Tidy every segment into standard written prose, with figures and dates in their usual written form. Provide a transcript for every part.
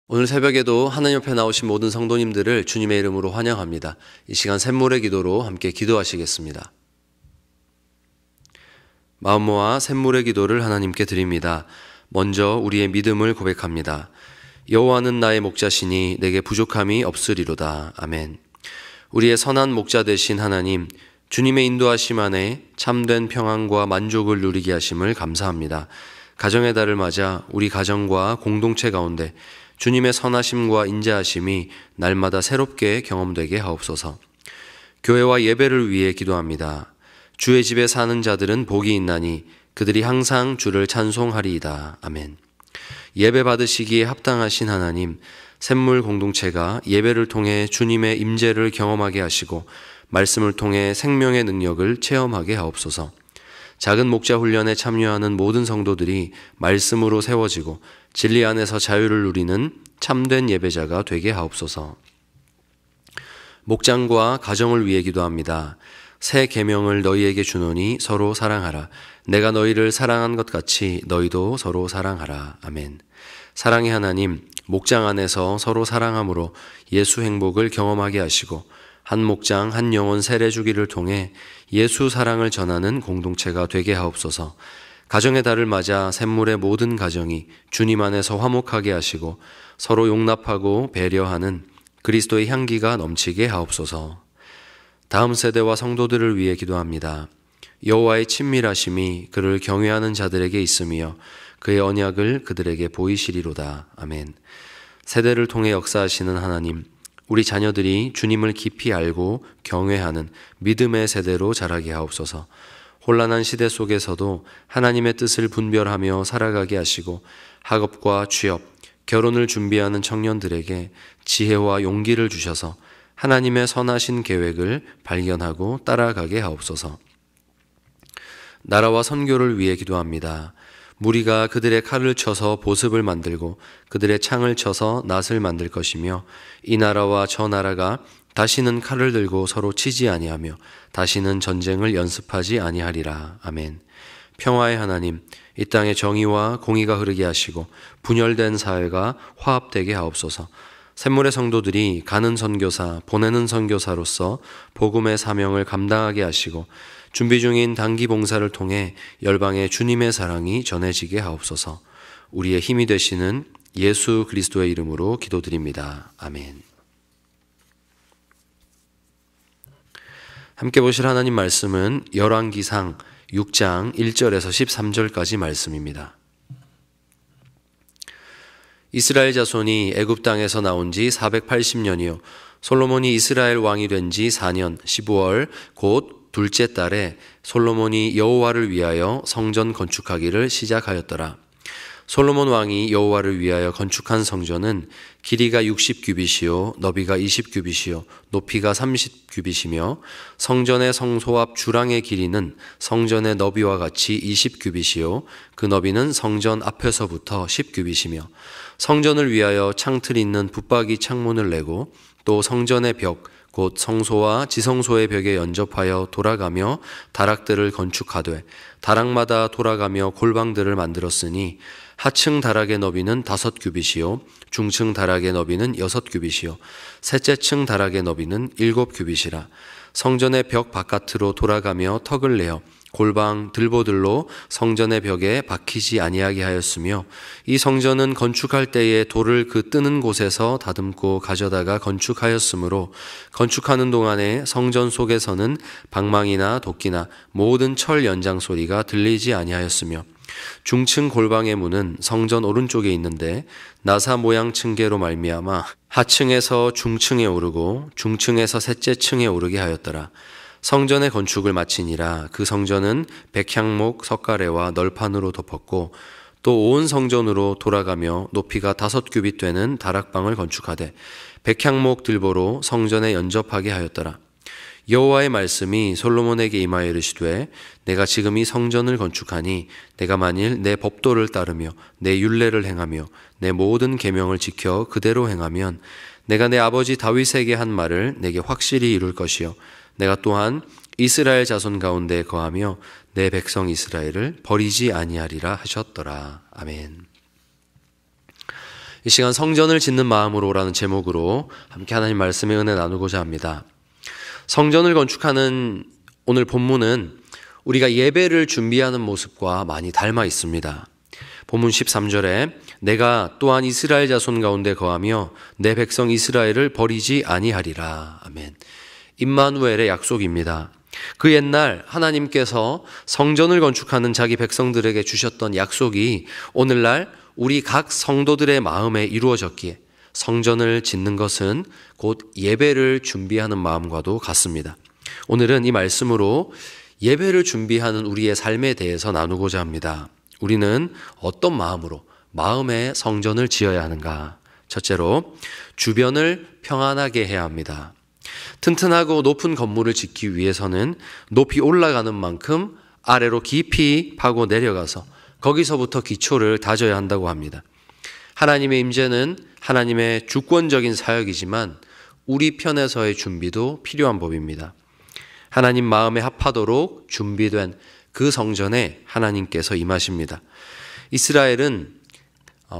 오늘 새벽에도 하나님 옆에 나오신 모든 성도님들을 주님의 이름으로 환영합니다. 이 시간 샘물의 기도로 함께 기도하시겠습니다. 마음 모아 샘물의 기도를 하나님께 드립니다. 먼저 우리의 믿음을 고백합니다. 여호와는 나의 목자시니 내게 부족함이 없으리로다. 아멘. 우리의 선한 목자 되신 하나님, 주님의 인도하심 안에 참된 평안과 만족을 누리게 하심을 감사합니다. 가정의 달을 맞아 우리 가정과 공동체 가운데 주님의 선하심과 인자하심이 날마다 새롭게 경험되게 하옵소서. 교회와 예배를 위해 기도합니다. 주의 집에 사는 자들은 복이 있나니 그들이 항상 주를 찬송하리이다. 아멘. 예배 받으시기에 합당하신 하나님, 샘물 공동체가 예배를 통해 주님의 임재를 경험하게 하시고 말씀을 통해 생명의 능력을 체험하게 하옵소서. 작은 목자 훈련에 참여하는 모든 성도들이 말씀으로 세워지고 진리 안에서 자유를 누리는 참된 예배자가 되게 하옵소서. 목장과 가정을 위해 기도합니다. 새 계명을 너희에게 주노니 서로 사랑하라. 내가 너희를 사랑한 것 같이 너희도 서로 사랑하라. 아멘. 사랑의 하나님, 목장 안에서 서로 사랑함으로 예수 행복을 경험하게 하시고 한 목장 한 영혼 세례주기를 통해 예수 사랑을 전하는 공동체가 되게 하옵소서. 가정의 달을 맞아 샘물의 모든 가정이 주님 안에서 화목하게 하시고 서로 용납하고 배려하는 그리스도의 향기가 넘치게 하옵소서. 다음 세대와 성도들을 위해 기도합니다. 여호와의 친밀하심이 그를 경외하는 자들에게 있으며 그의 언약을 그들에게 보이시리로다. 아멘. 세대를 통해 역사하시는 하나님, 우리 자녀들이 주님을 깊이 알고 경외하는 믿음의 세대로 자라게 하옵소서. 혼란한 시대 속에서도 하나님의 뜻을 분별하며 살아가게 하시고 학업과 취업, 결혼을 준비하는 청년들에게 지혜와 용기를 주셔서 하나님의 선하신 계획을 발견하고 따라가게 하옵소서. 나라와 선교를 위해 기도합니다. 무리가 그들의 칼을 쳐서 보습을 만들고 그들의 창을 쳐서 낫을 만들 것이며 이 나라와 저 나라가 다시는 칼을 들고 서로 치지 아니하며 다시는 전쟁을 연습하지 아니하리라. 아멘. 평화의 하나님, 이 땅에 정의와 공의가 흐르게 하시고 분열된 사회가 화합되게 하옵소서. 샘물의 성도들이 가는 선교사, 보내는 선교사로서 복음의 사명을 감당하게 하시고 준비 중인 단기 봉사를 통해 열방에 주님의 사랑이 전해지게 하옵소서. 우리의 힘이 되시는 예수 그리스도의 이름으로 기도드립니다. 아멘. 함께 보실 하나님 말씀은 열왕기상 6장 1절에서 13절까지 말씀입니다. 이스라엘 자손이 애굽 땅에서 나온 지 480년이요 솔로몬이 이스라엘 왕이 된 지 4년 15월 곧 둘째 달에 솔로몬이 여호와를 위하여 성전 건축하기를 시작하였더라. 솔로몬 왕이 여호와를 위하여 건축한 성전은 길이가 60규빗이요 너비가 20규빗이요 높이가 30규빗이며 성전의 성소 앞 주랑의 길이는 성전의 너비와 같이 20규빗이요 그 너비는 성전 앞에서부터 10규빗이며 성전을 위하여 창틀 있는 붙박이 창문을 내고 또 성전의 벽 곧 성소와 지성소의 벽에 연접하여 돌아가며 다락들을 건축하되 다락마다 돌아가며 골방들을 만들었으니 하층 다락의 너비는 5규빗이요 중층 다락의 너비는 6규빗이요 셋째 층 다락의 너비는 7규빗이라. 성전의 벽 바깥으로 돌아가며 턱을 내어 골방 들보들로 성전의 벽에 박히지 아니하게 하였으며 이 성전은 건축할 때에 돌을 그 뜨는 곳에서 다듬고 가져다가 건축하였으므로 건축하는 동안에 성전 속에서는 방망이나 도끼나 모든 철 연장 소리가 들리지 아니하였으며 중층 골방의 문은 성전 오른쪽에 있는데 나사 모양 층계로 말미암아 하층에서 중층에 오르고 중층에서 셋째 층에 오르게 하였더라. 성전의 건축을 마치니라. 그 성전은 백향목 석가래와 널판으로 덮었고 또 온 성전으로 돌아가며 높이가 5규빗 되는 다락방을 건축하되 백향목 들보로 성전에 연접하게 하였더라. 여호와의 말씀이 솔로몬에게 임하여 이르시되 내가 지금 이 성전을 건축하니 내가 만일 내 법도를 따르며 내 율례를 행하며 내 모든 계명을 지켜 그대로 행하면 내가 내 아버지 다윗에게 한 말을 내게 확실히 이룰 것이요 내가 또한 이스라엘 자손 가운데 거하며 내 백성 이스라엘을 버리지 아니하리라 하셨더라. 아멘. 이 시간 성전을 짓는 마음으로라는 제목으로 함께 하나님 말씀의 은혜 나누고자 합니다. 성전을 건축하는 오늘 본문은 우리가 예배를 준비하는 모습과 많이 닮아 있습니다. 본문 13절에 내가 또한 이스라엘 자손 가운데 거하며 내 백성 이스라엘을 버리지 아니하리라. 아멘. 임마누엘의 약속입니다. 그 옛날 하나님께서 성전을 건축하는 자기 백성들에게 주셨던 약속이 오늘날 우리 각 성도들의 마음에 이루어졌기에 성전을 짓는 것은 곧 예배를 준비하는 마음과도 같습니다. 오늘은 이 말씀으로 예배를 준비하는 우리의 삶에 대해서 나누고자 합니다. 우리는 어떤 마음으로 마음의 성전을 지어야 하는가? 첫째로 주변을 평안하게 해야 합니다. 튼튼하고 높은 건물을 짓기 위해서는 높이 올라가는 만큼 아래로 깊이 파고 내려가서 거기서부터 기초를 다져야 한다고 합니다. 하나님의 임재는 하나님의 주권적인 사역이지만 우리 편에서의 준비도 필요한 법입니다. 하나님 마음에 합하도록 준비된 그 성전에 하나님께서 임하십니다. 이스라엘은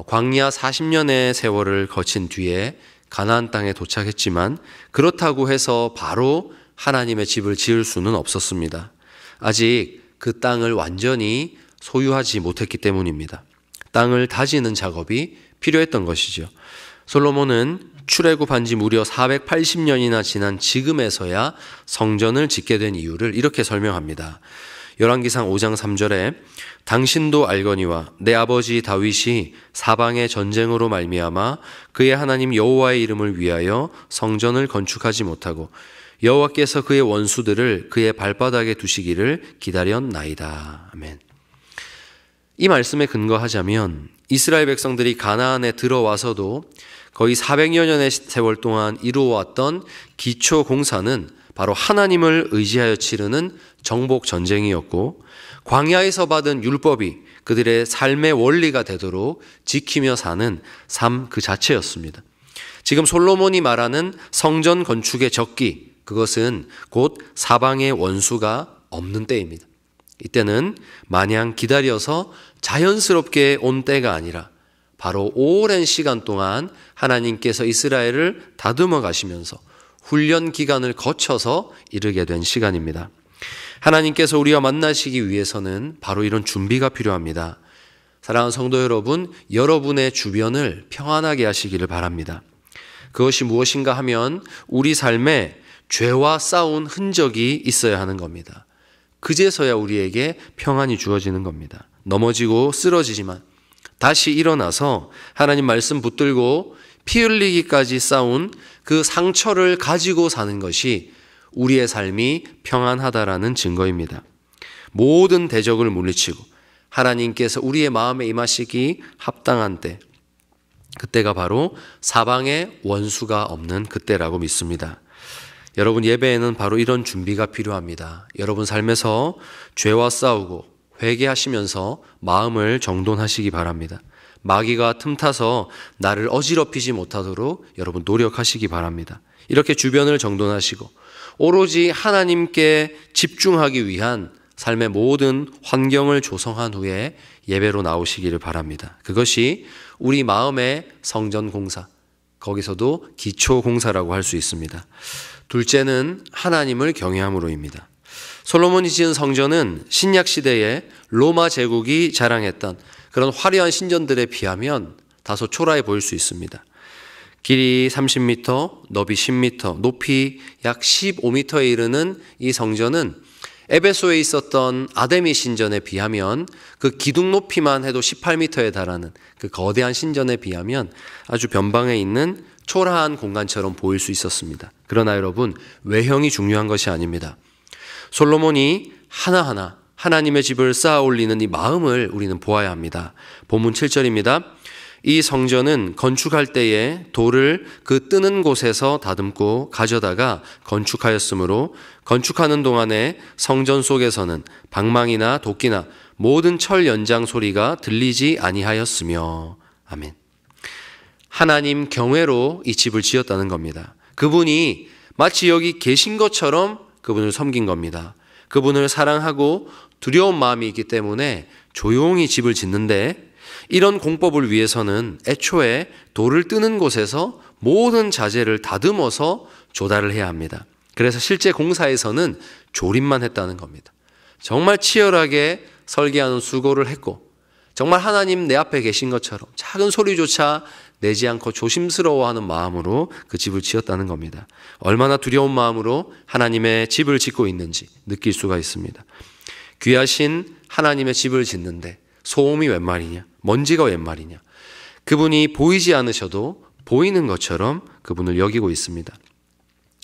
광야 40년의 세월을 거친 뒤에 가나안 땅에 도착했지만 그렇다고 해서 바로 하나님의 집을 지을 수는 없었습니다. 아직 그 땅을 완전히 소유하지 못했기 때문입니다. 땅을 다지는 작업이 필요했던 것이죠. 솔로몬은 출애굽한 지 무려 480년이나 지난 지금에서야 성전을 짓게 된 이유를 이렇게 설명합니다. 열왕기상 5장 3절에 당신도 알거니와 내 아버지 다윗이 사방의 전쟁으로 말미암아 그의 하나님 여호와의 이름을 위하여 성전을 건축하지 못하고 여호와께서 그의 원수들을 그의 발바닥에 두시기를 기다렸나이다. 아멘. 이 말씀에 근거하자면 이스라엘 백성들이 가나안에 들어와서도 거의 400여 년의 세월 동안 이루어왔던 기초 공사는 바로 하나님을 의지하여 치르는 정복 전쟁이었고 광야에서 받은 율법이 그들의 삶의 원리가 되도록 지키며 사는 삶 그 자체였습니다. 지금 솔로몬이 말하는 성전 건축의 적기, 그것은 곧 사방의 원수가 없는 때입니다. 이때는 마냥 기다려서 자연스럽게 온 때가 아니라 바로 오랜 시간 동안 하나님께서 이스라엘을 다듬어 가시면서 훈련 기간을 거쳐서 이르게 된 시간입니다. 하나님께서 우리와 만나시기 위해서는 바로 이런 준비가 필요합니다. 사랑하는 성도 여러분, 여러분의 주변을 평안하게 하시기를 바랍니다. 그것이 무엇인가 하면 우리 삶에 죄와 싸운 흔적이 있어야 하는 겁니다. 그제서야 우리에게 평안이 주어지는 겁니다. 넘어지고 쓰러지지만 다시 일어나서 하나님 말씀 붙들고 피 흘리기까지 싸운 그 상처를 가지고 사는 것이 우리의 삶이 평안하다라는 증거입니다. 모든 대적을 물리치고 하나님께서 우리의 마음에 임하시기 합당한 때, 그때가 바로 사방에 원수가 없는 그때라고 믿습니다. 여러분, 예배에는 바로 이런 준비가 필요합니다. 여러분 삶에서 죄와 싸우고 회개하시면서 마음을 정돈하시기 바랍니다. 마귀가 틈타서 나를 어지럽히지 못하도록 여러분 노력하시기 바랍니다. 이렇게 주변을 정돈하시고 오로지 하나님께 집중하기 위한 삶의 모든 환경을 조성한 후에 예배로 나오시기를 바랍니다. 그것이 우리 마음의 성전 공사, 거기서도 기초 공사라고 할 수 있습니다. 둘째는 하나님을 경외함으로입니다. 솔로몬이 지은 성전은 신약 시대에 로마 제국이 자랑했던 그런 화려한 신전들에 비하면 다소 초라해 보일 수 있습니다. 길이 30m, 너비 10m, 높이 약 15m에 이르는 이 성전은 에베소에 있었던 아데미 신전에 비하면 그 기둥 높이만 해도 18m에 달하는 그 거대한 신전에 비하면 아주 변방에 있는 초라한 공간처럼 보일 수 있었습니다. 그러나 여러분, 외형이 중요한 것이 아닙니다. 솔로몬이 하나하나 하나님의 집을 쌓아 올리는 이 마음을 우리는 보아야 합니다. 본문 7절입니다. 이 성전은 건축할 때에 돌을 그 뜨는 곳에서 다듬고 가져다가 건축하였으므로 건축하는 동안에 성전 속에서는 방망이나 도끼나 모든 철 연장 소리가 들리지 아니하였으며. 아멘. 하나님 경외로 이 집을 지었다는 겁니다. 그분이 마치 여기 계신 것처럼 그분을 섬긴 겁니다. 그분을 사랑하고 두려운 마음이 있기 때문에 조용히 집을 짓는데 이런 공법을 위해서는 애초에 돌을 뜨는 곳에서 모든 자재를 다듬어서 조달을 해야 합니다. 그래서 실제 공사에서는 조립만 했다는 겁니다. 정말 치열하게 설계하는 수고를 했고 정말 하나님 내 앞에 계신 것처럼 작은 소리조차 내지 않고 조심스러워하는 마음으로 그 집을 지었다는 겁니다. 얼마나 두려운 마음으로 하나님의 집을 짓고 있는지 느낄 수가 있습니다. 귀하신 하나님의 집을 짓는데 소음이 웬 말이냐, 먼지가 웬 말이냐. 그분이 보이지 않으셔도 보이는 것처럼 그분을 여기고 있습니다.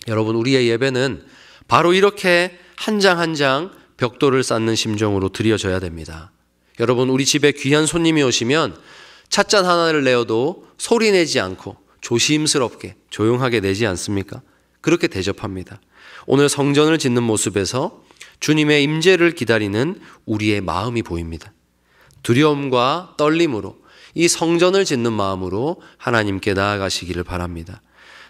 여러분, 우리의 예배는 바로 이렇게 한 장 한 장 벽돌을 쌓는 심정으로 드려져야 됩니다. 여러분, 우리 집에 귀한 손님이 오시면 찻잔 하나를 내어도 소리 내지 않고 조심스럽게 조용하게 내지 않습니까? 그렇게 대접합니다. 오늘 성전을 짓는 모습에서 주님의 임재를 기다리는 우리의 마음이 보입니다. 두려움과 떨림으로 이 성전을 짓는 마음으로 하나님께 나아가시기를 바랍니다.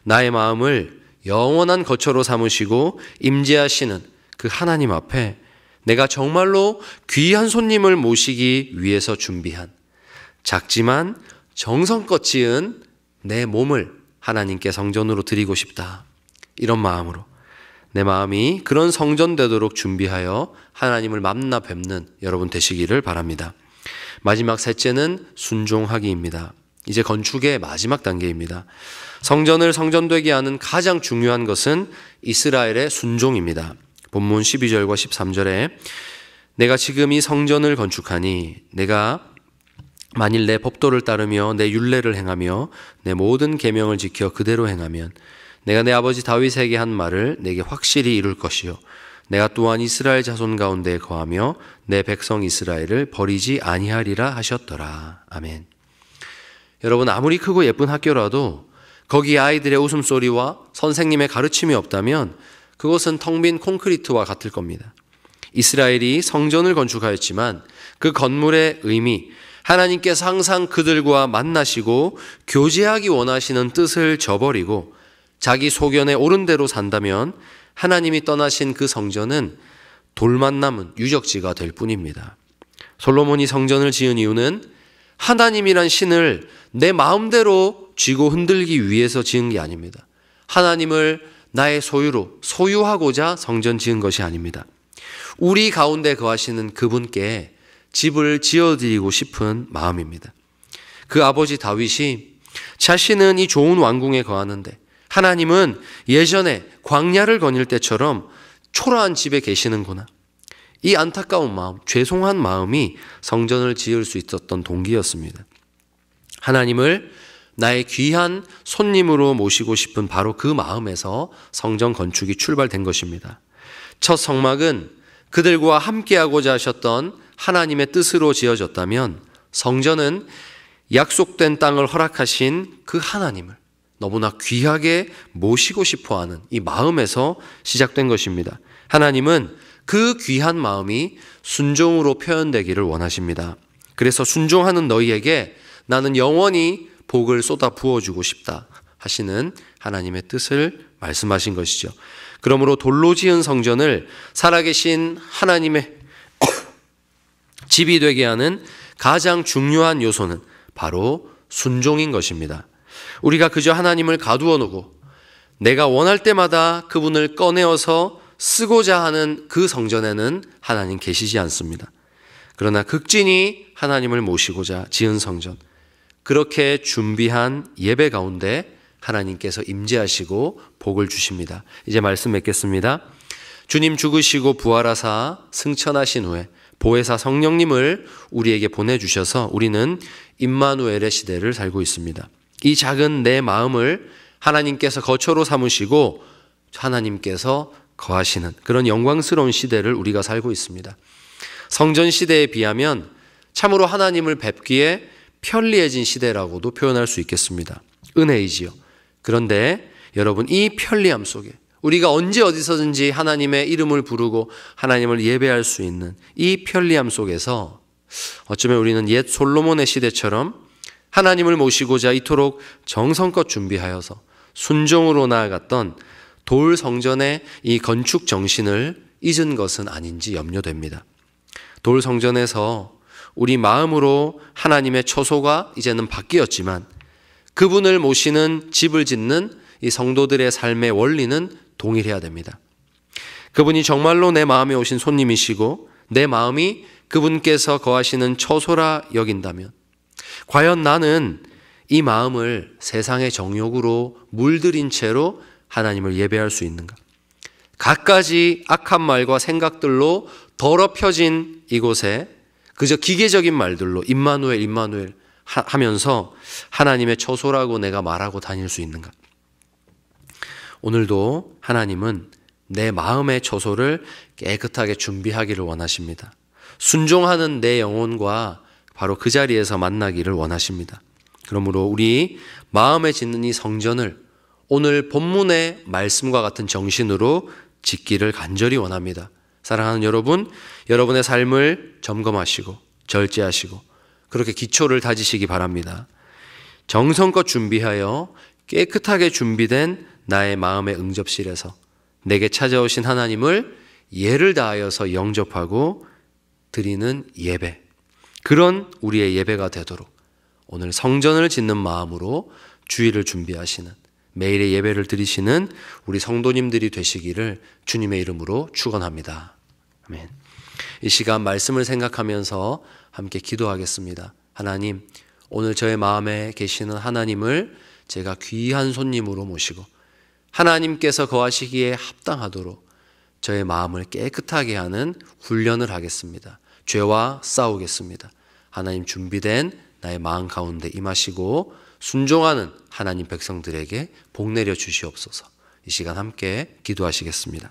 나의 마음을 영원한 거처로 삼으시고 임재하시는 그 하나님 앞에 내가 정말로 귀한 손님을 모시기 위해서 준비한 작지만 정성껏 지은 내 몸을 하나님께 성전으로 드리고 싶다. 이런 마음으로 내 마음이 그런 성전 되도록 준비하여 하나님을 만나 뵙는 여러분 되시기를 바랍니다. 마지막 셋째는 순종하기입니다. 이제 건축의 마지막 단계입니다. 성전을 성전되게 하는 가장 중요한 것은 이스라엘의 순종입니다. 본문 12절과 13절에 내가 지금 이 성전을 건축하니 내가 만일 내 법도를 따르며 내 율례를 행하며 내 모든 계명을 지켜 그대로 행하면 내가 내 아버지 다윗에게 한 말을 내게 확실히 이룰 것이요 내가 또한 이스라엘 자손 가운데 거하며 내 백성 이스라엘을 버리지 아니하리라 하셨더라. 아멘. 여러분, 아무리 크고 예쁜 학교라도 거기 아이들의 웃음소리와 선생님의 가르침이 없다면 그것은 텅 빈 콘크리트와 같을 겁니다. 이스라엘이 성전을 건축하였지만 그 건물의 의미, 하나님께서 항상 그들과 만나시고 교제하기 원하시는 뜻을 저버리고 자기 소견에 옳은 대로 산다면 하나님이 떠나신 그 성전은 돌만 남은 유적지가 될 뿐입니다. 솔로몬이 성전을 지은 이유는 하나님이란 신을 내 마음대로 쥐고 흔들기 위해서 지은 게 아닙니다. 하나님을 나의 소유로 소유하고자 성전 지은 것이 아닙니다. 우리 가운데 거하시는 그분께 집을 지어드리고 싶은 마음입니다. 그 아버지 다윗이 자신은 이 좋은 왕궁에 거하는데 하나님은 예전에 광야를 거닐 때처럼 초라한 집에 계시는구나. 이 안타까운 마음, 죄송한 마음이 성전을 지을 수 있었던 동기였습니다. 하나님을 나의 귀한 손님으로 모시고 싶은 바로 그 마음에서 성전 건축이 출발된 것입니다. 첫 성막은 그들과 함께하고자 하셨던 하나님의 뜻으로 지어졌다면 성전은 약속된 땅을 허락하신 그 하나님을 너무나 귀하게 모시고 싶어하는 이 마음에서 시작된 것입니다. 하나님은 그 귀한 마음이 순종으로 표현되기를 원하십니다. 그래서 순종하는 너희에게 나는 영원히 복을 쏟아 부어주고 싶다 하시는 하나님의 뜻을 말씀하신 것이죠. 그러므로 돌로 지은 성전을 살아계신 하나님의 집이 되게 하는 가장 중요한 요소는 바로 순종인 것입니다. 우리가 그저 하나님을 가두어 놓고 내가 원할 때마다 그분을 꺼내어서 쓰고자 하는 그 성전에는 하나님 계시지 않습니다. 그러나 극진히 하나님을 모시고자 지은 성전, 그렇게 준비한 예배 가운데 하나님께서 임재하시고 복을 주십니다. 이제 말씀 맺겠습니다. 주님 죽으시고 부활하사 승천하신 후에 보혜사 성령님을 우리에게 보내주셔서 우리는 임마누엘의 시대를 살고 있습니다. 이 작은 내 마음을 하나님께서 거처로 삼으시고 하나님께서 거하시는 그런 영광스러운 시대를 우리가 살고 있습니다. 성전 시대에 비하면 참으로 하나님을 뵙기에 편리해진 시대라고도 표현할 수 있겠습니다. 은혜이지요. 그런데 여러분, 이 편리함 속에 우리가 언제 어디서든지 하나님의 이름을 부르고 하나님을 예배할 수 있는 이 편리함 속에서 어쩌면 우리는 옛 솔로몬의 시대처럼 하나님을 모시고자 이토록 정성껏 준비하여서 순종으로 나아갔던 돌 성전의 이 건축 정신을 잊은 것은 아닌지 염려됩니다. 돌 성전에서 우리 마음으로 하나님의 처소가 이제는 바뀌었지만 그분을 모시는 집을 짓는 이 성도들의 삶의 원리는 동일해야 됩니다. 그분이 정말로 내 마음에 오신 손님이시고 내 마음이 그분께서 거하시는 처소라 여긴다면 과연 나는 이 마음을 세상의 정욕으로 물들인 채로 하나님을 예배할 수 있는가? 갖가지 악한 말과 생각들로 더럽혀진 이곳에 그저 기계적인 말들로 임마누엘 임마누엘 하면서 하나님의 처소라고 내가 말하고 다닐 수 있는가? 오늘도 하나님은 내 마음의 처소를 깨끗하게 준비하기를 원하십니다. 순종하는 내 영혼과 바로 그 자리에서 만나기를 원하십니다. 그러므로 우리 마음에 짓는 이 성전을 오늘 본문의 말씀과 같은 정신으로 짓기를 간절히 원합니다. 사랑하는 여러분, 여러분의 삶을 점검하시고 절제하시고 그렇게 기초를 다지시기 바랍니다. 정성껏 준비하여 깨끗하게 준비된 나의 마음의 응접실에서 내게 찾아오신 하나님을 예를 다하여서 영접하고 드리는 예배, 그런 우리의 예배가 되도록 오늘 성전을 짓는 마음으로 주일을 준비하시는 매일의 예배를 드리시는 우리 성도님들이 되시기를 주님의 이름으로 축원합니다. 아멘. 이 시간 말씀을 생각하면서 함께 기도하겠습니다. 하나님, 오늘 저의 마음에 계시는 하나님을 제가 귀한 손님으로 모시고 하나님께서 거하시기에 합당하도록 저의 마음을 깨끗하게 하는 훈련을 하겠습니다. 죄와 싸우겠습니다. 하나님 준비된 나의 마음 가운데 임하시고 순종하는 하나님 백성들에게 복 내려 주시옵소서. 이 시간 함께 기도하시겠습니다.